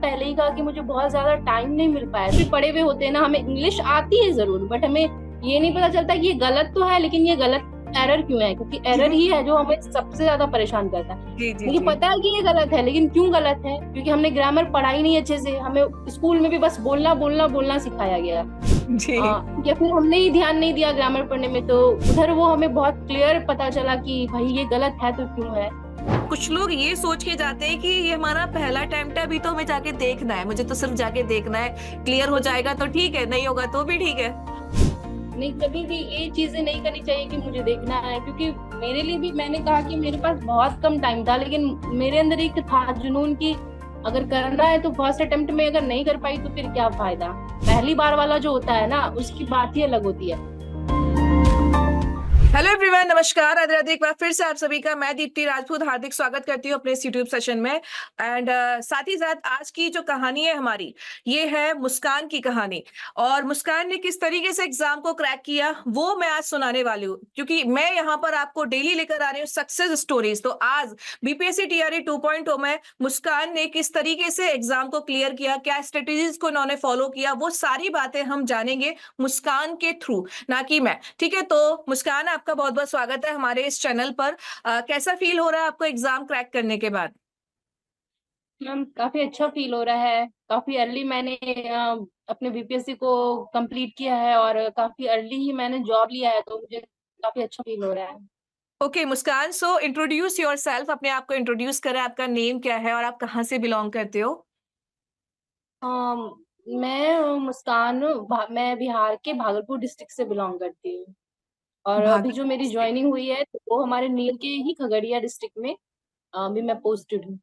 पहले ही कहा कि मुझे बहुत ज्यादा टाइम नहीं मिल पाया। फिर पढ़े हुए होते हैं ना, हमें इंग्लिश आती है जरूर, बट हमें ये नहीं पता चलता कि ये गलत तो है, लेकिन ये गलत एरर क्यों है, क्योंकि एरर ही है जो हमें सबसे ज्यादा परेशान करता है। जी जी मुझे जी। पता है कि ये गलत है, लेकिन क्यों गलत है? क्योंकि हमने ग्रामर पढ़ा ही नहीं अच्छे से। हमें स्कूल में भी बस बोलना बोलना बोलना सिखाया गया, जी। या फिर हमने ही ध्यान नहीं दिया ग्रामर पढ़ने में, तो उधर वो हमें बहुत क्लियर पता चला कि भाई ये गलत है तो क्यों है। कुछ लोग ये सोच के जाते हैं कि ये हमारा पहला अटेम्प्ट है, अभी तो हमें जाके देखना है, मुझे तो सिर्फ जाके देखना है, क्लियर हो जाएगा तो ठीक है, नहीं होगा तो भी ठीक है। नहीं, कभी भी ये चीजें नहीं करनी चाहिए कि मुझे देखना है, क्योंकि मेरे लिए भी, मैंने कहा कि मेरे पास बहुत कम टाइम था, लेकिन मेरे अंदर एक था जुनून की अगर करना है तो फर्स्ट अटेम्प्ट में अगर नहीं कर पाई तो फिर क्या फायदा। पहली बार वाला जो होता है ना, उसकी बात ही अलग होती है। हेलो एवरीवन, नमस्कार, राधे राधे। एक बार फिर से आप सभी का मैं दीप्ति राजपूत हार्दिक स्वागत करती हूँ अपने इस यूट्यूब सेशन में। एंड साथ ही साथ आज की जो कहानी है हमारी, ये है मुस्कान की कहानी। और मुस्कान ने किस तरीके से एग्जाम को क्रैक किया वो मैं आज सुनाने वाली हूँ, क्योंकि मैं यहाँ पर आपको डेली लेकर आ रही हूँ सक्सेस स्टोरीज। तो आज बीपीएससी टीआरई 2.0 में मुस्कान ने किस तरीके से एग्जाम को क्लियर किया, क्या स्ट्रेटेजीज को उन्होंने फॉलो किया, वो सारी बातें हम जानेंगे मुस्कान के थ्रू, ना कि मैं। ठीक है, तो मुस्कान, आपका बहुत बहुत स्वागत है हमारे इस चैनल पर। कैसा फील हो रहा है आपको एग्जाम क्रैक करने के बाद? मैम, काफी अच्छा फील हो रहा है। काफी अर्ली मैंने अपने बीपीएससी को कंप्लीट किया है, और काफी अर्ली ही मैंने जॉब लिया है, तो मुझे काफी अच्छा फील हो रहा है। Okay Muskan, so introduce your self, अपने आप को इंट्रोड्यूस करें, आपका नेम क्या है और आप कहाँ से बिलोंग करते हो? अम, मैं मुस्कान हूँ। मैं बिहार के भागलपुर डिस्ट्रिक्ट से बिलोंग करती हूँ, और अभी जो भागलपुर मेरी से। ज्वाइनिंग हुई है तो वो हमारे नील के ही खगड़िया डिस्ट्रिक्ट में अभी मैं पोस्टेड हूँ।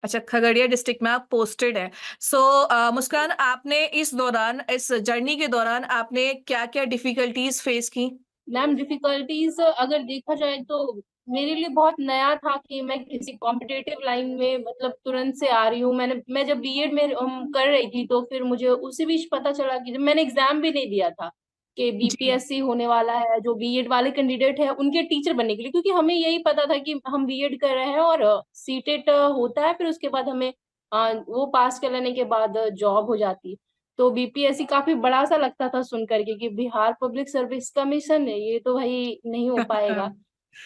अच्छा, खगड़िया डिस्ट्रिक्ट में आप पोस्टेड है। सो मुस्कान, आपने इस दौरान, इस जर्नी के दौरान आपने क्या क्या डिफिकल्टीज फेस की? मैम, डिफिकल्टीज अगर देखा जाए तो मेरे लिए बहुत नया था कि मैं किसी कॉम्पिटेटिव लाइन में मतलब तुरंत से आ रही हूँ। मैं जब बीएड में कर रही थी तो फिर मुझे उसी बीच पता चला कि जब मैंने एग्जाम भी नहीं दिया था कि जी। बीपीएससी होने वाला है, जो बीएड वाले कैंडिडेट है उनके टीचर बनने के लिए, क्योंकि हमें यही पता था कि हम बीएड कर रहे हैं और सीटेट होता है, फिर उसके बाद हमें वो पास कर लेने के बाद जॉब हो जाती है। तो बीपीएससी काफी बड़ा सा लगता था सुन करके कि बिहार पब्लिक सर्विस कमीशन है, ये तो भाई नहीं हो पाएगा।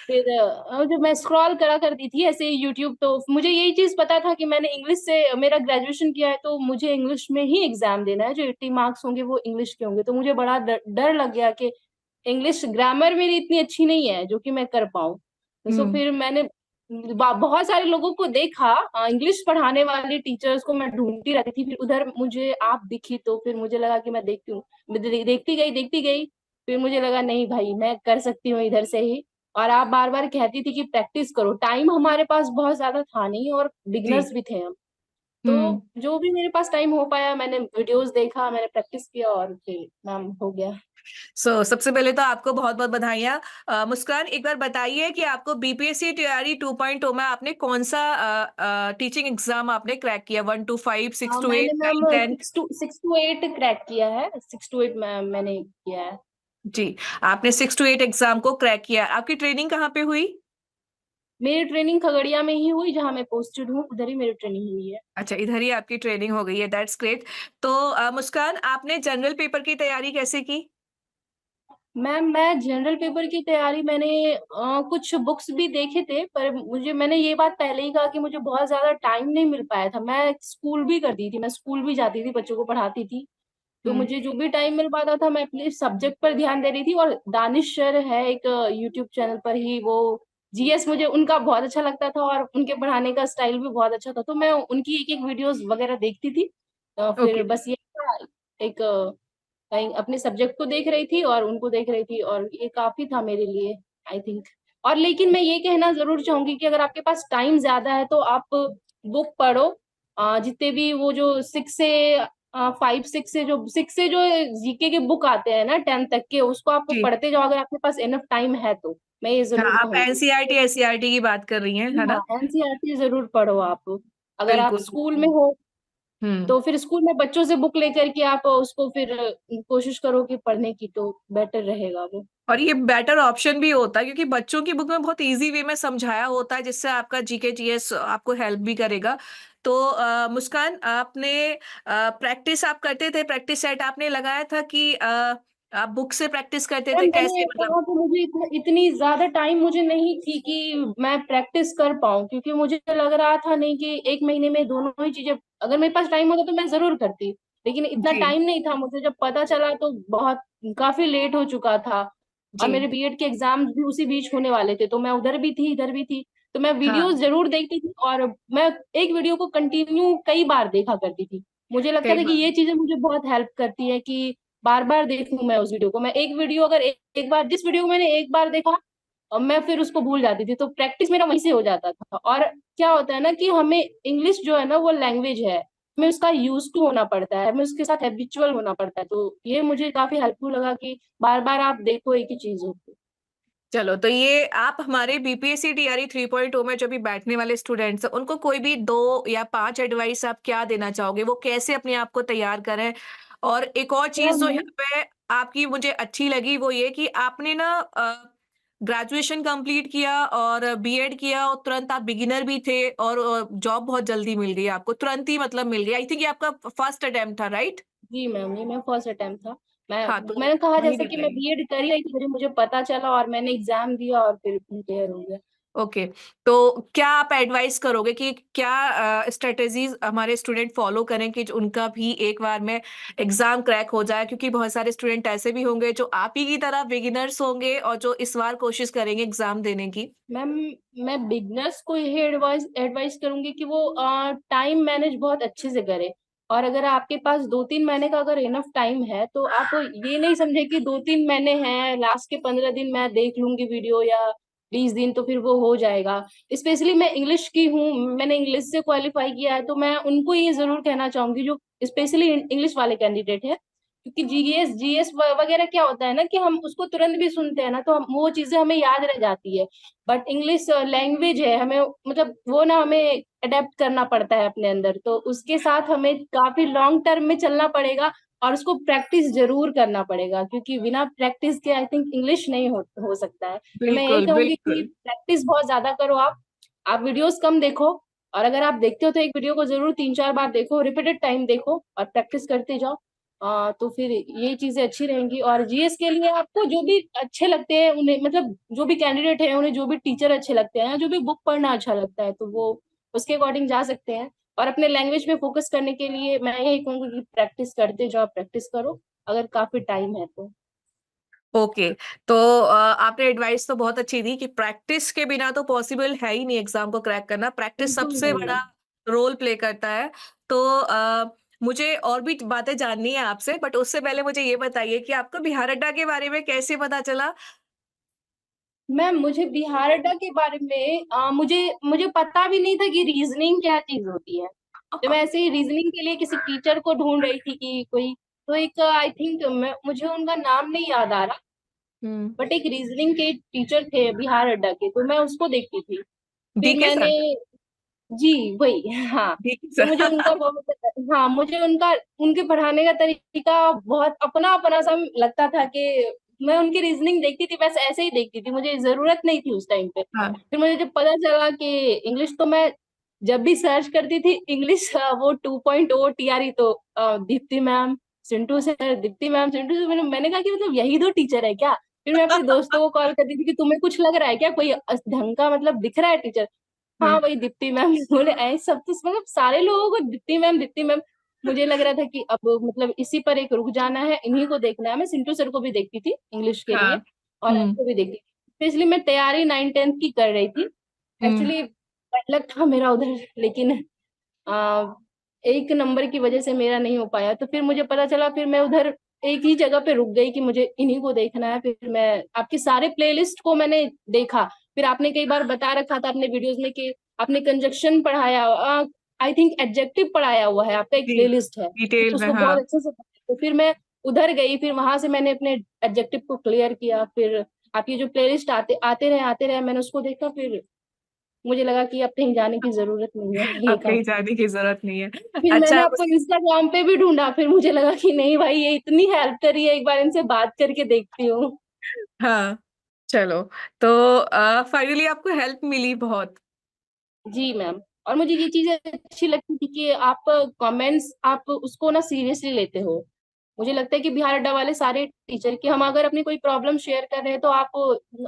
फिर जब मैं स्क्रॉल करा करती थी ऐसे यूट्यूब, तो मुझे यही चीज पता था कि मैंने इंग्लिश से मेरा ग्रेजुएशन किया है, तो मुझे इंग्लिश में ही एग्जाम देना है, जो 80 मार्क्स होंगे वो इंग्लिश के होंगे। तो मुझे बड़ा डर लग गया कि इंग्लिश ग्रामर मेरी इतनी अच्छी नहीं है जो कि मैं कर पाऊँ। सो हम्म। फिर मैंने बहुत सारे लोगों को देखा, इंग्लिश पढ़ाने वाले टीचर्स को मैं ढूंढती रहती थी, फिर उधर मुझे आप दिखी तो फिर मुझे लगा कि मैं देखती हूँ। देखती गई, फिर मुझे लगा नहीं भाई, मैं कर सकती हूँ इधर से ही। और आप बार बार कहती थी कि प्रैक्टिस करो। टाइम हमारे पास बहुत ज्यादा था नहीं, और जी। बिगनर्स भी थे हम। हम्म। तो जो भी मेरे पास टाइम हो पाया, मैंने वीडियोस देखा, मैंने प्रैक्टिस किया, और फिर नाम हो गया। सबसे पहले तो आपको बहुत बहुत बधाइयाँ। मुस्कान, एक बार बताइए कि आपको बीपीएससी तैयारी 2.0 में आपने कौन सा टीचिंग एग्जाम आपने क्रैक किया? 1 to 5, 6 to 8, मैंने ma'am 9, 10? Six to eight crack किया है। 6 to 8 मैंने किया है। जी, आपने 6 to 8 एग्जाम को क्रैक किया। आपकी ट्रेनिंग कहाँ पे हुई? मेरी ट्रेनिंग खगड़िया में ही हुई, जहाँ मैं पोस्टेड हूँ उधर ही मेरी ट्रेनिंग हुई है। अच्छा, इधर ही आपकी ट्रेनिंग हो गई है, दैट्स ग्रेट। तो मुस्कान, आपने जनरल पेपर की तैयारी कैसे की? मैम, मैं जनरल पेपर की तैयारी मैंने कुछ बुक्स भी देखे थे, पर मैंने ये बात पहले ही कहा कि मुझे बहुत ज्यादा टाइम नहीं मिल पाया था। मैं स्कूल भी करती थी, मैं स्कूल भी जाती थी, बच्चों को पढ़ाती थी, तो हम्म। मुझे जो भी टाइम मिल पाता था मैं अपने सब्जेक्ट पर ध्यान दे रही थी। और दानिश सर है एक यूट्यूब चैनल पर ही, वो जीएस, मुझे उनका बहुत अच्छा लगता था, और उनके पढ़ाने का स्टाइल भी बहुत अच्छा था, तो मैं उनकी एक एक वीडियोस वगैरह देखती थी। फिर ओके। बस ये था, एक कहीं अपने सब्जेक्ट को देख रही थी और उनको देख रही थी, और ये काफी था मेरे लिए, आई थिंक। और लेकिन मैं ये कहना जरूर चाहूंगी कि अगर आपके पास टाइम ज्यादा है तो आप बुक पढ़ो। जितने भी वो जो 6 से जीके के बुक आते हैं ना 10th तक के, उसको आप जी। पढ़ते जाओ अगर आपके पास इनफ टाइम है तो। मैं ये हाँ, जरूर आप कहूंगी। एनसीईआरटी एससीईआरटी की बात कर रही हैं, है हाँ, ना? एनसीईआरटी जरूर पढ़ो आप। अगर आप बिल्कुल। स्कूल में हो हम्म। तो फिर स्कूल में बच्चों से बुक लेकर के आप उसको फिर कोशिश करो कि पढ़ने की, तो बेटर रहेगा वो। और ये बेटर ऑप्शन भी होता है, क्योंकि बच्चों की बुक में बहुत इजी वे में समझाया होता है, जिससे आपका जीके जीएस आपको हेल्प भी करेगा। तो मुस्कान, आपने प्रैक्टिस आप करते थे, प्रैक्टिस सेट आपने लगाया था कि आप बुक से प्रैक्टिस करते थे, मैम कैसे मैंने मतलब? कहा कि मुझे इतनी ज्यादा टाइम मुझे नहीं थी कि मैं प्रैक्टिस कर पाऊँ, क्योंकि मुझे लग रहा था नहीं कि एक महीने में दोनों ही चीजें, अगर मेरे पास टाइम होता तो मैं जरूर करती, लेकिन इतना जी, टाइम नहीं था मुझे। जब पता चला तो बहुत काफी लेट हो चुका था, और जी। मेरे बीएड के एग्जाम भी उसी बीच होने वाले थे, तो मैं उधर भी थी इधर भी थी। तो मैं वीडियोस हाँ, जरूर देखती थी, और मैं एक वीडियो को कंटिन्यू कई बार देखा करती थी। मुझे लगता कई था कि बार। ये चीजें मुझे बहुत हेल्प करती है कि बार बार देखूं मैं उस वीडियो को। मैं एक वीडियो अगर एक बार, जिस वीडियो को मैंने एक बार देखा, और मैं फिर उसको भूल जाती थी, तो प्रैक्टिस मेरा वहीं से हो जाता था। और क्या होता है ना कि हमें इंग्लिश जो है ना वो लैंग्वेज है, हमें उसका यूज टू होना पड़ता है, हमें उसके साथ हैबिचुअल होना पड़ता है। तो ये मुझे काफी हेल्पफुल लगा कि बार बार आप देखो एक ही चीज हो। चलो, तो ये आप हमारे बीपीएससी टीआरई 3.0 में जो भी बैठने वाले स्टूडेंट्स हैं, उनको कोई भी 2 या 5 एडवाइस आप क्या देना चाहोगे? वो कैसे अपने आप को तैयार करें? और एक और चीज़ जो यहाँ पे आपकी मुझे अच्छी लगी, वो ये कि आपने ना ग्रेजुएशन कंप्लीट किया और बीएड किया और तुरंत आप बिगिनर भी थे और जॉब बहुत जल्दी मिल गई आपको, तुरंत ही मतलब मिल गई। आई थिंक ये आपका फर्स्ट अटेम्प्ट था, राइट? जी मैम, ये मेरा फर्स्ट अटेम्प्ट था। मैं हाँ, तो मैंने कहा वही जैसा कि मैं बताइए। बीएड कर ही रही थी, फिर मुझे पता चला और मैंने एग्जाम दिया और फिर क्लियर हो गया। ओके, तो क्या आप एडवाइस करोगे कि क्या स्ट्रेटेजीज हमारे स्टूडेंट फॉलो करें कि जो उनका भी एक बार में एग्जाम क्रैक हो जाए? क्योंकि बहुत सारे स्टूडेंट ऐसे भी होंगे जो आप ही की तरह बिगिनर्स होंगे और जो इस बार कोशिश करेंगे एग्जाम देने की। मैम मैं बिगनर्स को यही एडवाइस एडवाइस करूंगी कि वो टाइम मैनेज बहुत अच्छे से करे। और अगर आपके पास 2-3 महीने का अगर इनफ टाइम है, तो आप ये नहीं समझे कि 2-3 महीने हैं, लास्ट के 15 दिन मैं देख लूंगी वीडियो, या 20 दिन तो फिर वो हो जाएगा। स्पेशली मैं इंग्लिश की हूँ, मैंने इंग्लिश से क्वालिफाई किया है, तो मैं उनको ये जरूर कहना चाहूंगी जो स्पेशली इंग्लिश वाले कैंडिडेट है। क्योंकि जीएस जीएस वगैरह क्या होता है ना कि हम उसको तुरंत भी सुनते हैं ना, तो हम वो चीजें हमें याद रह जाती है। बट इंग्लिश लैंग्वेज है, हमें मतलब वो ना हमें अडेप्ट करना पड़ता है अपने अंदर, तो उसके साथ हमें काफी लॉन्ग टर्म में चलना पड़ेगा, और उसको प्रैक्टिस जरूर करना पड़ेगा, क्योंकि बिना प्रैक्टिस के आई थिंक इंग्लिश नहीं हो सकता है। तो मैं यही बिल्कुल, कहूंगी कि बिल्कुल। प्रैक्टिस बहुत ज्यादा करो आप वीडियोस कम देखो, और अगर आप देखते हो तो एक वीडियो को जरूर 3-4 बार देखो, रिपीटेड टाइम देखो और प्रैक्टिस करते जाओ। तो फिर ये चीजें अच्छी रहेंगी। और जीएस के लिए आपको जो भी अच्छे लगते हैं उन्हें, मतलब जो भी कैंडिडेट है उन्हें जो भी टीचर अच्छे लगते हैं, जो भी बुक पढ़ना अच्छा लगता है, तो वो उसके अकॉर्डिंग जा सकते हैं। और अपने लैंग्वेज पे फोकस करने के लिए मैं यही कहूंगी कि प्रैक्टिस करते जाओ, प्रैक्टिस करो अगर काफी टाइम है तो। ओके, तो आपने एडवाइस तो बहुत अच्छी दी कि प्रैक्टिस के बिना तो पॉसिबल है ही नहीं एग्जाम को क्रैक करना। प्रैक्टिस बिल्कुल सबसे नहीं बड़ा है। रोल प्ले करता है। तो मुझे और भी बातें जाननी है आपसे, बट उससे पहले मुझे ये बताइए कि आपको बिहार अड्डा के बारे में कैसे पता चला? मैम मुझे बिहार अड्डा के बारे में मुझे मुझे पता भी नहीं था कि रीजनिंग क्या चीज होती है। तो मैं ऐसे ही रीजनिंग के लिए किसी टीचर को ढूंढ रही थी कि कोई, तो एक आई थिंक मुझे उनका नाम नहीं याद आ रहा, हुँ। बट एक रीजनिंग के टीचर थे बिहार अड्डा के, तो मैं उसको देखती थी। फिर डीके मैंने, सर? जी वही, हाँ। डीके तो सर। मुझे उनका बहुत, हाँ मुझे उनका, उनके पढ़ाने का तरीका बहुत अपना अपना सा लगता था कि मैं उनकी रीजनिंग देखती थी, बस ऐसे ही देखती थी, मुझे जरूरत नहीं थी उस टाइम पे। हाँ, फिर मुझे जब पता चला कि इंग्लिश, तो मैं जब भी सर्च करती थी इंग्लिश, वो 2.0 टीआरई, तो Deepti ma'am, Sintu sir, Deepti ma'am, Sintu sir, मैंने कहा कि मतलब यही दो टीचर है क्या? फिर मैं अपने दोस्तों को कॉल करती थी कि तुम्हें कुछ लग रहा है क्या, कोई ढंग का मतलब दिख रहा है टीचर? हाँ हाँ, वही दीप्ति मैम। बोले ऐसे सब तो मतलब सारे लोगों को दीप्ति मैम, दीप्ति मैम। मुझे लग रहा था कि अब मतलब इसी पर एक रुक जाना है, इन्हीं को देखना है। मैं सिंटू सर को भी देखती थी इंग्लिश के लिए, हाँ। और हुँ, आपको भी देखती थी, इसलिए मैं तैयारी 9th-10th की कर रही थी। हुँ। एक्चुअली बैड लक था मेरा उधर, लेकिन आ, एक नंबर की वजह से मेरा नहीं हो पाया। तो फिर मुझे पता चला, फिर मैं उधर एक ही जगह पे रुक गई कि मुझे इन्हीं को देखना है। फिर मैं आपके सारे प्लेलिस्ट को मैंने देखा। फिर आपने कई बार बता रखा था अपने वीडियोस में कि आपने कंजक्शन पढ़ाया, आई थिंक एडजेक्टिव पढ़ाया हुआ है, आपका एक जी, प्लेलिस्ट है डिटेल में, उसको बहुत हाँ। अच्छे से। तो फिर मैं उधर गई, फिर वहां से मैंने अपने एडजेक्टिव को क्लियर किया। फिर आपकी जो प्लेलिस्ट आते रहे मैंने उसको देखा। फिर मुझे लगा कि अब कहीं जाने की जरूरत नहीं है, ये अब कहीं काफी। जाने की ज़रूरत नहीं है। फिर मैंने अच्छा, आपको इंस्टाग्राम पे भी ढूंढा, फिर मुझे लगा कि नहीं भाई ये इतनी हेल्प करी है, एक बार इनसे बात करके देखती हूँ। हाँ, चलो, तो फाइनली आपको हेल्प मिली बहुत। जी मैम। और मुझे ये चीजें अच्छी लगती थी कि आप कमेंट्स आप उसको ना सीरियसली लेते हो। मुझे लगता है कि बिहार अड्डा वाले सारे टीचर कि हम अगर अपनी कोई प्रॉब्लम शेयर कर रहे हैं तो आप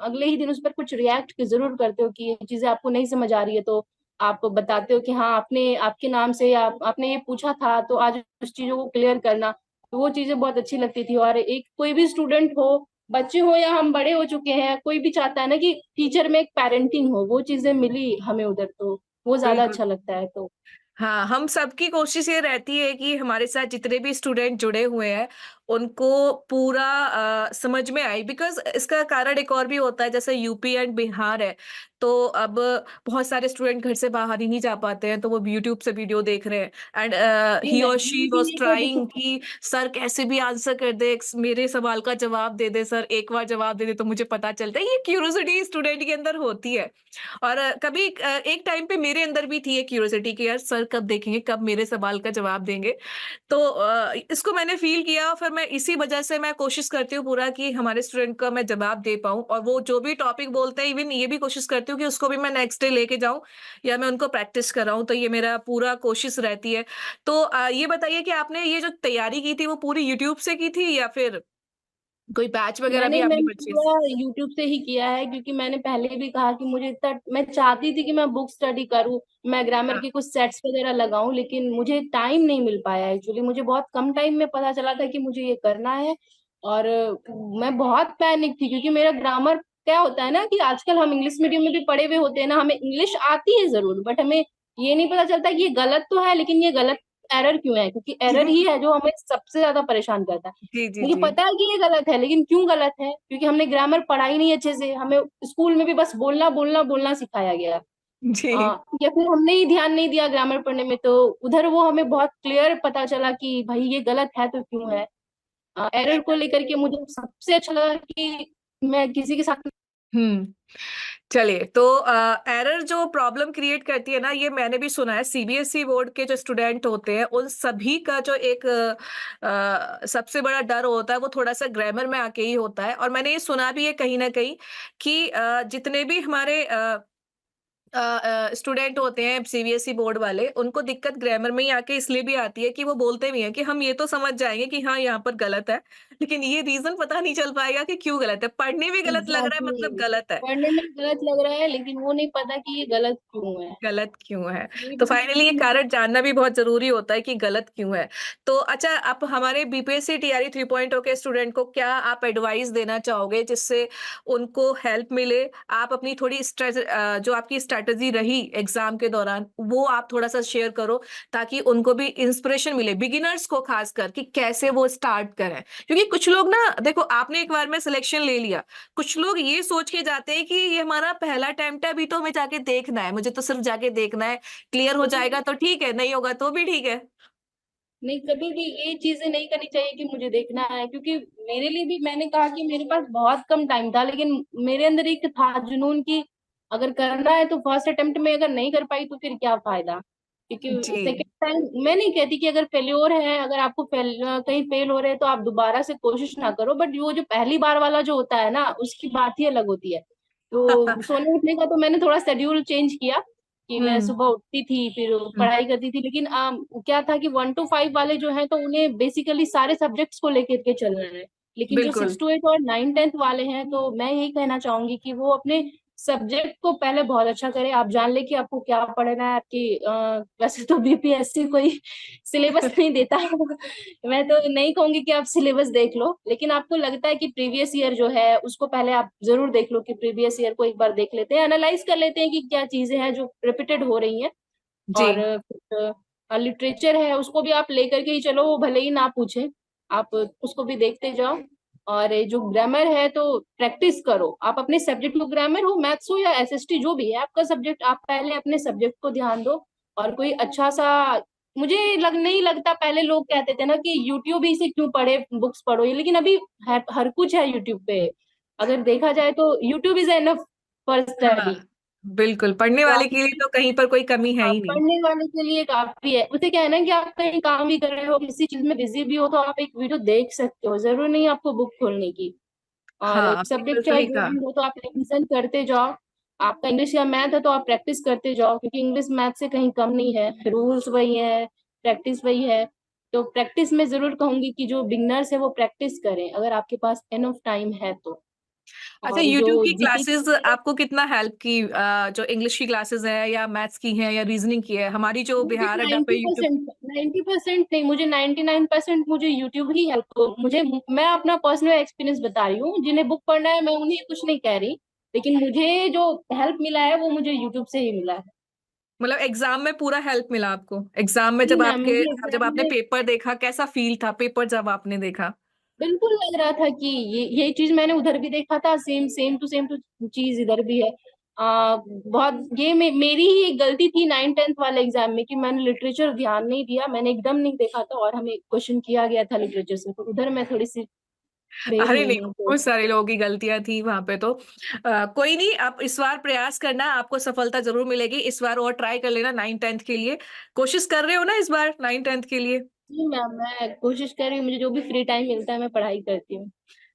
अगले ही दिन उस पर कुछ रिएक्ट जरूर करते हो कि ये चीजें आपको नहीं समझ आ रही है, तो आप बताते हो कि हाँ आपने आपके नाम से आपने ये पूछा था तो आज उस चीजों को क्लियर करना। तो वो चीजें बहुत अच्छी लगती थी। और एक कोई भी स्टूडेंट हो, बच्चे हो या हम बड़े हो चुके हैं, कोई भी चाहता है ना कि टीचर में एक पेरेंटिंग हो, वो चीजें मिली हमें उधर, तो वो ज्यादा बिल्कुल। अच्छा लगता है। तो हाँ, हम सबकी कोशिश ये रहती है कि हमारे साथ जितने भी स्टूडेंट जुड़े हुए हैं, उनको पूरा समझ में आए। बिकॉज़ इसका कारण एक और भी होता है, जैसे यूपी एंड बिहार है, तो अब बहुत सारे स्टूडेंट घर से बाहर ही नहीं जा पाते हैं, तो वो यूट्यूब से वीडियो देख रहे हैं। एंड ये ही और शी मैक्सिमम के वाज़ लिए तो देखो, ट्राइंग कि सर कैसे भी आंसर कर दे, मेरे सवाल का जवाब दे दे सर, एक बार जवाब दे दे तो मुझे पता चलता है। ये क्यूरियोसिटी स्टूडेंट के अंदर होती है। और कभी एक टाइम पे मेरे अंदर भी थी ये क्यूरियोसिटी कि यार सर कब देखेंगे, कब मेरे सवाल का जवाब देंगे। तो इसको मैंने फ़ील किया, फिर मैं इसी वजह से मैं कोशिश करती हूँ पूरा कि हमारे स्टूडेंट का मैं जवाब दे पाऊँ, और वो जो भी टॉपिक बोलते हैं इवन ये भी कोशिश करती हूँ कि उसको भी मैं नेक्स्ट डे लेके जाऊँ या मैं उनको प्रैक्टिस कराऊँ, तो ये मेरा पूरा कोशिश रहती है। तो ये बताइए कि आपने ये जो तैयारी की थी वो पूरी यूट्यूब से की थी या फिर कोई बैच वगैरह भी आपने मैंने परचेज़? पूरा यूट्यूब से ही किया है, क्योंकि मैंने पहले भी कहा कि मुझे इतना, मैं चाहती थी कि मैं बुक स्टडी करूँ, मैं ग्रामर हाँ। के कुछ सेट्स वगैरह लगाऊं, लेकिन मुझे टाइम नहीं मिल पाया। एक्चुअली मुझे बहुत कम टाइम में पता चला था कि मुझे ये करना है। और मैं बहुत पैनिक थी, क्योंकि मेरा ग्रामर क्या होता है ना कि आजकल हम इंग्लिश मीडियम में भी पढ़े हुए होते हैं ना, हमें इंग्लिश आती है जरूर, बट हमें ये नहीं पता चलता कि ये गलत तो है, लेकिन ये गलत एरर क्यों है, क्योंकि एरर ही है जो हमें सबसे ज्यादा परेशान करता है। जी, जी, मुझे जी। पता है कि ये गलत है, लेकिन क्यों गलत है, क्योंकि हमने ग्रामर पढ़ा ही नहीं अच्छे से, हमें स्कूल में भी बस बोलना बोलना बोलना सिखाया गया। जी। या फिर हमने ही ध्यान नहीं दिया ग्रामर पढ़ने में, तो उधर वो हमें बहुत क्लियर पता चला कि भाई ये गलत है तो क्यों है। एरर को लेकर के मुझे सबसे अच्छा लगा कि मैं किसी के साथ, हुँ। चलिए, तो एरर जो प्रॉब्लम क्रिएट करती है ना, ये मैंने भी सुना है। सीबीएसई बोर्ड के जो स्टूडेंट होते हैं, उन सभी का जो एक सबसे बड़ा डर होता है, वो थोड़ा-सा ग्रामर में आके ही होता है। और मैंने ये सुना भी है कहीं न कहीं कि जितने भी हमारे स्टूडेंट होते हैं सीबीएसई बोर्ड वाले, उनको दिक्कत ग्रामर में ही आके इसलिए भी आती है कि वो बोलते भी हैं कि हम ये तो समझ जाएँगे कि हाँ, यहाँ पर गलत है, लेकिन ये रीज़न पता नहीं चल पाएगा कि क्यों गलत है। पढ़ने में गलत लग रहा है मतलब एग्जैक्टली, गलत है। पढ़ने में गलत लग रहा है लेकिन वो नहीं पता कि ये गलत क्यों है। गलत क्यों है? ये तो भी फाइनली ये चीज़- कारण जानना भी बहुत ज़रूरी होता है कि गलत क्यों है। तो अच्छा, आप हमारे बीपीएससी टीआरई 3.0 के स्टूडेंट को क्या आप एडवाइस देना चाहोगे जिससे उनको हेल्प मिले? आप अपनी थोड़ी जो आपकी स्ट्रैटेजी रही एग्ज़ाम के दौरान, वो आप थोड़ा-सा शेयर करो ताकि उनको भी इंस्पिरेशन मिले, बिगिनर्स को ख़ासकर कि कैसे वो स्टार्ट करें। क्योंकि कुछ लोग ना देखो, आपने एक बार में सिलेक्शन ले लिया, कुछ लोग ये सोच के जाते हैं कि ये हमारा पहला अटेम्प्ट है, अभी तो हमें जाके देखना है, मुझे तो सिर्फ जाके देखना है, क्लियर हो कभी जाएगा तो ठीक है, नहीं होगा तो भी ठीक है। नहीं, कभी भी ये चीजें नहीं करनी चाहिए कि मुझे देखना है, क्योंकि मेरे लिए भी, मैंने कहा कि मेरे पास बहुत कम टाइम था, लेकिन मेरे अंदर एक था जुनून कि अगर करना है तो फर्स्ट अटेम्प्ट में अगर नहीं कर पाई तो फिर क्या फायदा। क्योंकि जी। सेकंड टाइम मैं नहीं कहती कि अगर फेल्योर है, अगर आपको कहीं फेल हो रहे हैं तो आप दोबारा से कोशिश ना करो, बट वो जो पहली बार वाला जो होता है ना, उसकी बात ही अलग होती है। तो सोने उठने का तो मैंने थोड़ा शेड्यूल चेंज किया कि मैं हुँ, सुबह उठती थी, फिर हुँ, पढ़ाई करती थी, लेकिन क्या था कि 1 to 5 वाले जो हैं तो उन्हें बेसिकली सारे सब्जेक्ट्स को लेकर के चलना है। लेकिन जो बिल्कुल। 6 to 8 और 9 10th वाले हैं, तो मैं यही कहना चाहूंगी कि वो अपने सब्जेक्ट को पहले बहुत अच्छा करें। आप जान ले कि आपको क्या पढ़ना है। आपकी वैसे तो बीपीएससी कोई सिलेबस नहीं देता मैं तो नहीं कहूंगी कि आप सिलेबस देख लो, लेकिन आपको लगता है कि प्रीवियस ईयर जो है उसको पहले आप जरूर देख लो, कि प्रीवियस ईयर को एक बार देख लेते हैं, एनालाइज कर लेते हैं कि क्या चीजें हैं जो रिपीटेड हो रही हैं। जी। और लिटरेचर है उसको भी आप लेकर के ही चलो, वो भले ही ना पूछे, आप उसको भी देखते जाओ। और ये जो ग्रामर है तो प्रैक्टिस करो, आप अपने सब्जेक्ट को, ग्रामर हो, मैथ्स हो या एसएसटी जो भी है आपका सब्जेक्ट, आप पहले अपने सब्जेक्ट को ध्यान दो। और कोई अच्छा सा, मुझे नहीं लगता, पहले लोग कहते थे ना कि यूट्यूब ही से क्यों पढ़े, बुक्स पढ़ो, ये लेकिन अभी हर कुछ है यूट्यूब पे। अगर देखा जाए तो यूट्यूब इज एनफ फॉर हाँ, स्टडी। बिल्कुल, पढ़ने तो वाले आप, के लिए तो कहीं पर कोई कमी है हाँ, ही नहीं। पढ़ने वाले के लिए काफी है। उसे क्या है ना कि आप कहीं काम भी कर रहे हो, किसी चीज में बिजी भी हो, तो आप एक वीडियो देख सकते हो, जरूर नहीं आपको बुक खोलने की। और हाँ, बिल्कुल सब्जेक्ट चाहे सही जो कहा। भी हो तो आप रिवीजन करते जाओ। आपका इंग्लिश या मैथ है तो आप प्रैक्टिस करते जाओ, क्योंकि इंग्लिश मैथ से कहीं कम नहीं है, रूल्स वही है, प्रैक्टिस वही है। तो प्रैक्टिस में जरूर कहूंगी कि जो बिगनर्स है वो प्रैक्टिस करें, अगर आपके पास एनफ टाइम है तो। अच्छा, और जो यूट्यूब की जीके क्लासेस आपको कितना हेल्प की, जो इंग्लिश की क्लासेस है या मैथ्स की है या रीजनिंग की है, हमारी जो मुझे बिहार अड्डा पे यूट्यूब। 90%, 90% नहीं, मुझे 99% मुझे यूट्यूब ही हेल्प, मुझे, मैं अपना पर्सनल एक्सपीरियंस बता रही हूँ। जिन्हें बुक पढ़ना है मैं उन्हें कुछ नहीं कह रही, लेकिन मुझे जो हेल्प मिला है वो मुझे यूट्यूब से ही मिला है। मतलब एग्जाम में पूरा हेल्प मिला आपको? एग्जाम में जी जब मैम, आपके, मुझे जब एग्जाम आपने में पेपर देखा, कैसा फील था पेपर जब आपने देखा? बिल्कुल लग रहा था कि ये चीज मैंने उधर भी देखा था, सेम सेम टू चीज इधर भी है। बहुत ये मेरी ही एक गलती थी 9th 10th वाले एग्जाम में, कि मैंने लिटरेचर ध्यान नहीं दिया, मैंने एकदम नहीं देखा था और हमें क्वेश्चन किया गया था लिटरेचर से, तो उधर मैं थोड़ी सी फेल अरे हुई नहीं, हूँ तो। बहुत सारे लोगों की गलतियां थी वहां पे तो। कोई नहीं, आप इस बार प्रयास करना, आपको सफलता जरूर मिलेगी इस बार, और ट्राई कर लेना 9th 10th के लिए। कोशिश कर रहे हो ना इस बार 9th 10th के लिए? जी मैम, मैं कोशिश कर रही हूँ, मुझे जो भी फ्री टाइम मिलता है मैं पढ़ाई करती हूँ।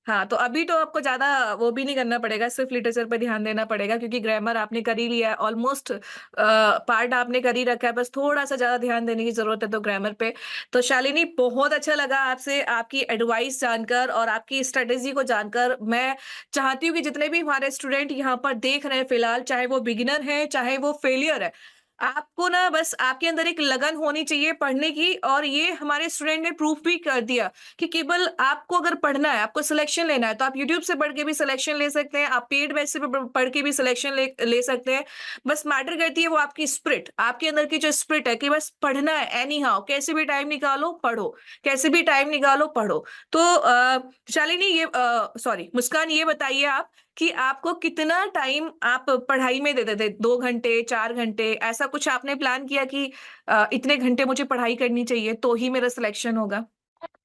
हाँ, तो अभी तो आपको ज्यादा वो भी नहीं करना पड़ेगा, सिर्फ लिटरेचर पे ध्यान देना पड़ेगा, क्योंकि ग्रामर आपने कर ही लिया है ऑलमोस्ट, पार्ट आपने कर ही रखा है, बस थोड़ा सा ज्यादा ध्यान देने की जरूरत है तो ग्रामर पे। तो शालिनी, बहुत अच्छा लगा आपसे आपकी एडवाइस जानकर और आपकी स्ट्रेटेजी को जानकर। मैं चाहती हूँ कि जितने भी हमारे स्टूडेंट यहाँ पर देख रहे हैं फिलहाल, चाहे वो बिगिनर है चाहे वो फेलियर है, आपको ना बस आपके अंदर एक लगन होनी चाहिए पढ़ने की, और ये हमारे स्टूडेंट ने प्रूफ भी कर दिया कि केवल आपको अगर पढ़ना है, आपको सिलेक्शन लेना है, तो आप यूट्यूब से पढ़ के भी सिलेक्शन ले सकते हैं, आप पेड बैच से भी पढ़ के भी सिलेक्शन ले सकते हैं। बस मैटर करती है वो आपकी स्पिरिट, आपके अंदर की जो स्पिरिट है कि बस पढ़ना है एनी हाउ, कैसे भी टाइम निकालो पढ़ो, कैसे भी टाइम निकालो पढ़ो। तो शालिनी, ये सॉरी मुस्कान, ये बताइए आप कि आपको कितना टाइम आप पढ़ाई में देते थे? 2 घंटे, 4 घंटे, ऐसा कुछ आपने प्लान किया कि इतने घंटे मुझे पढ़ाई करनी चाहिए तो ही मेरा सिलेक्शन होगा?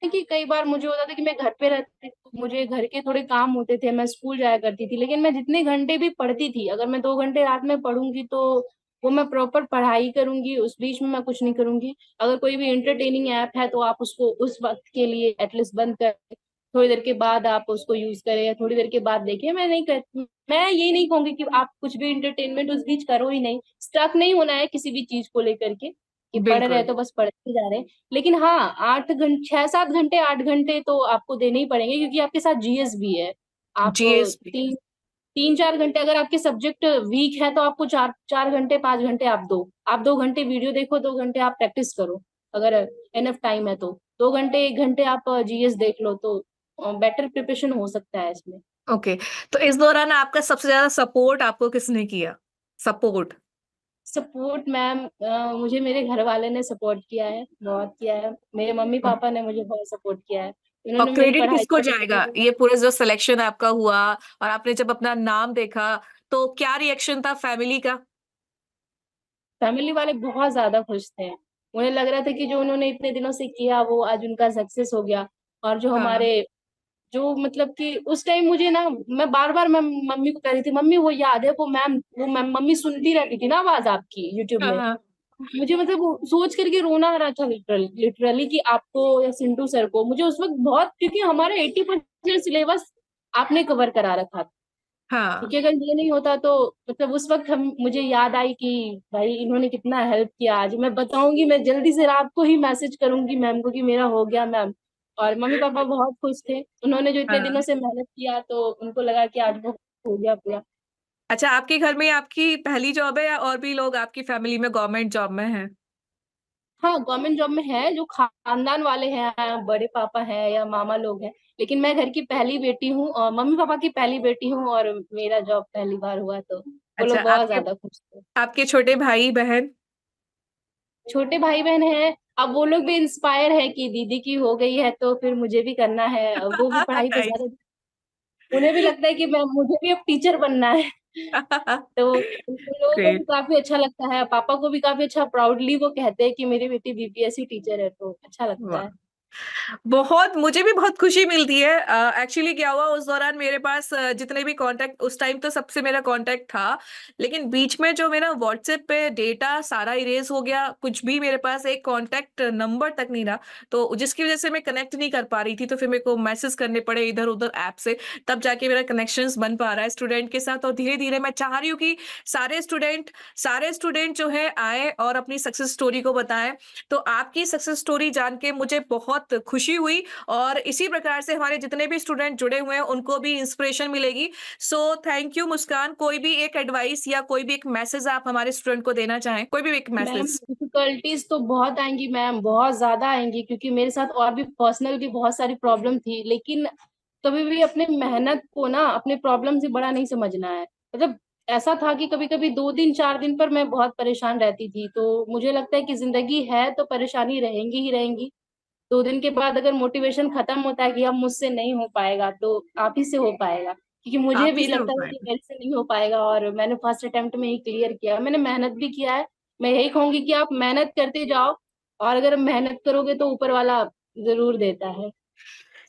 कि कई बार मुझे होता था कि मैं घर पे रहती तो मुझे घर के थोड़े काम होते थे, मैं स्कूल जाया करती थी, लेकिन मैं जितने घंटे भी पढ़ती थी, अगर मैं 2 घंटे रात में पढ़ूंगी तो वो मैं प्रॉपर पढ़ाई करूंगी, उस बीच में मैं कुछ नहीं करूंगी। अगर कोई भी इंटरटेनिंग ऐप है तो आप उसको उस वक्त के लिए एटलीस्ट बंद कर, थोड़ी देर के बाद आप उसको यूज करें या थोड़ी देर के बाद देखिए। मैं नहीं कर, मैं ये नहीं कहूंगी कि आप कुछ भी इंटरटेनमेंट उस बीच करो ही नहीं, स्टक नहीं होना है किसी भी चीज को लेकर के, कि पढ़ रहे हैं बिल्कुल। तो बस पढ़ते जा रहे हैं। लेकिन हाँ, 8 घंटे, 6 7 घंटे, 8 घंटे तो आपको देने ही पड़ेंगे, क्योंकि आपके साथ जीएस भी है। आप जीएसपी। 3 3 4 घंटे, अगर आपके सब्जेक्ट वीक है तो आपको 4 4 घंटे, 5 घंटे आप 2 घंटे वीडियो देखो, 2 घंटे आप प्रैक्टिस करो, अगर एनफ टाइम है तो 2 घंटे, 1 घंटे आप जीएस देख लो, तो बेटर प्रिपरेशन हो सकता है इसमें। ओके, तो इस दौरान आपका सबसे ज्यादा सपोर्ट आपको किसने किया? सपोर्ट। सपोर्ट मैम, मुझे मेरे घर वाले ने सपोर्ट किया है, बहुत किया है, मेरे मम्मी पापा ने मुझे बहुत सपोर्ट किया है, और उन्होंने मेरी क्रेडिट पढ़ाई किसको पर जाएगा, ये पूरे जो सिलेक्शन आपका हुआ और आपने जब अपना नाम देखा, तो क्या रिएक्शन था फैमिली का? फैमिली वाले बहुत ज्यादा खुश थे। उन्हें लग रहा था कि जो उन्होंने इतने दिनों से किया वो आज उनका सक्सेस हो गया। और जो हाँ, हमारे, जो मतलब कि उस टाइम मुझे ना, मैं बार बार मैं मम्मी को कह रही थी, मम्मी वो याद है वो मैम, वो मैम, मम्मी सुनती रहती थी ना आवाज आपकी यूट्यूब हाँ, में। हाँ, मुझे मतलब वो सोच करके रोना आ रहा था, लिटरली लिटरली, कि आपको या सिंटू सर को, मुझे उस वक्त बहुत, क्योंकि हमारा 80% सिलेबस आपने कवर करा रखा था। हाँ, क्योंकि अगर ये नहीं होता तो मतलब उस वक्त हम, मुझे याद आई कि भाई इन्होंने कितना हेल्प किया, आज मैं बताऊंगी, मैं जल्दी से रात को ही मैसेज करूंगी मैम को कि मेरा हो गया मैम। और मम्मी पापा बहुत खुश थे, उन्होंने जो इतने दिनों हाँ। से मेहनत किया तो उनको लगा कि आज वो हो गया पूरा। अच्छा, आपके घर में आपकी पहली जॉब है या और भी लोग आपकी फैमिली में गवर्नमेंट जॉब में हैं? हाँ, गवर्नमेंट जॉब में है, जो खानदान वाले हैं, बड़े पापा हैं या मामा लोग हैं, लेकिन मैं घर की पहली बेटी हूँ और मम्मी पापा की पहली बेटी हूँ, और मेरा जॉब पहली बार हुआ, तो वो अच्छा, लोग बहुत आपके ज्यादा खुश थे। आपके छोटे भाई बहन? छोटे भाई बहन हैं, अब वो लोग भी इंस्पायर है कि दीदी की हो गई है तो फिर मुझे भी करना है, अब वो भी पढ़ाई पे नाइस। ज्यादा, उन्हें भी लगता है कि मैं, मुझे भी अब टीचर बनना है। तो उन लोगों को भी ग्रेट। काफी अच्छा लगता है, पापा को भी काफी अच्छा, प्राउडली वो कहते हैं कि मेरी बेटी बीपीएससी टीचर है, तो अच्छा लगता वाह, है। बहुत मुझे भी बहुत खुशी मिलती है। एक्चुअली क्या हुआ उस दौरान मेरे पास जितने भी कॉन्टैक्ट उस टाइम तो सबसे मेरा कॉन्टैक्ट था, लेकिन बीच में जो मेरा व्हाट्सएप पे डेटा सारा इरेज़ हो गया, कुछ भी मेरे पास एक कॉन्टैक्ट नंबर तक नहीं रहा, तो जिसकी वज़ह से मैं कनेक्ट नहीं कर पा रही थी, तो फिर मेरे को मैसेज करने पड़े इधर-उधर ऐप से, तब जाके मेरा कनेक्शंस बन पा रहा है स्टूडेंट के साथ और धीरे-धीरे मैं चाह रही हूँ कि सारे स्टूडेंट सारे स्टूडेंट जो है आएँ और अपनी सक्सेस स्टोरी को बताएँ। तो आपकी सक्सेस स्टोरी जान के मुझे बहुत खुशी हुई और इसी प्रकार से हमारे जितने भी स्टूडेंट जुड़े हुए हैं उनको भी इंस्पिरेशन मिलेगी। सो थैंक यू मुस्कान। कोई भी एक एडवाइस या कोई भी एक मैसेज आप हमारे स्टूडेंट को देना चाहें? कोई भी एक मैम मैसेज? डिफिकल्टीज तो बहुत आएँगी मैम, बहुत ज़्यादा आएँगी क्योंकि मेरे साथ और भी पर्सनल भी बहुत सारी प्रॉब्लम थी। लेकिन कभी भी अपने मेहनत को ना अपने प्रॉब्लम से बड़ा नहीं समझना है। मतलब ऐसा था कि कभी-कभी 2 दिन 4 दिन पर मैं बहुत परेशान रहती थी। तो मुझे लगता है कि ज़िंदगी है तो परेशानी रहेंगी ही रहेंगी। 2 दिन के बाद अगर मोटिवेशन खत्म होता है कि अब मुझसे नहीं हो पाएगा, तो आप ही से हो पाएगा। क्योंकि मुझे आप ही भी से हो लगता था कि पाएगा। मेरे से नहीं हो पाएगा और मैंने फर्स्ट अटेम्प्ट में ही क्लियर किया। मैंने मेहनत भी किया है। मैं यही कहूँगी कि आप मेहनत करते जाओ और अगर मेहनत करोगे तो ऊपर वाला ज़रूर देता है।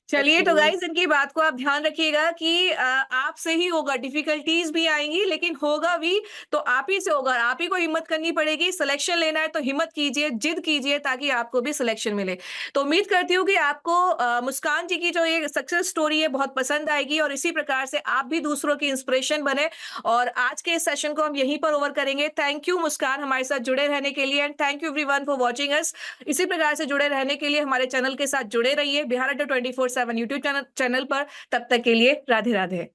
बस चलिए तो यही है। गाइस इनकी बात को आप ध्यान रखिएगा कि आपसे ही होगा, डिफिकल्टीज भी आएँगी लेकिन होगा भी तो आप ही से होगा। आप ही को हिम्मत करनी पड़ेगी, सिलेक्शन लेना है तो हिम्मत कीजिए, जिद कीजिए ताकि आपको भी सिलेक्शन मिले। तो उम्मीद करती हूँ कि आपको मुस्कान जी की जो ये सक्सेस स्टोरी है बहुत पसंद आएगी और इसी प्रकार से आप भी दूसरों की इंस्पिरेशन बने और आज के इस सेशन को हम यहीं पर ओवर करेंगे। थैंक यू मुस्कान हमारे साथ जुड़े रहने के लिए and thank you everyone for watching us. इसी प्रकार से जुड़े रहने के लिए हमारे चैनल के साथ जुड़े रहिए बिहार अड्डा 24/7 यूट्यूब चैनल चैनल पर। तब तक के लिए राधे राधे।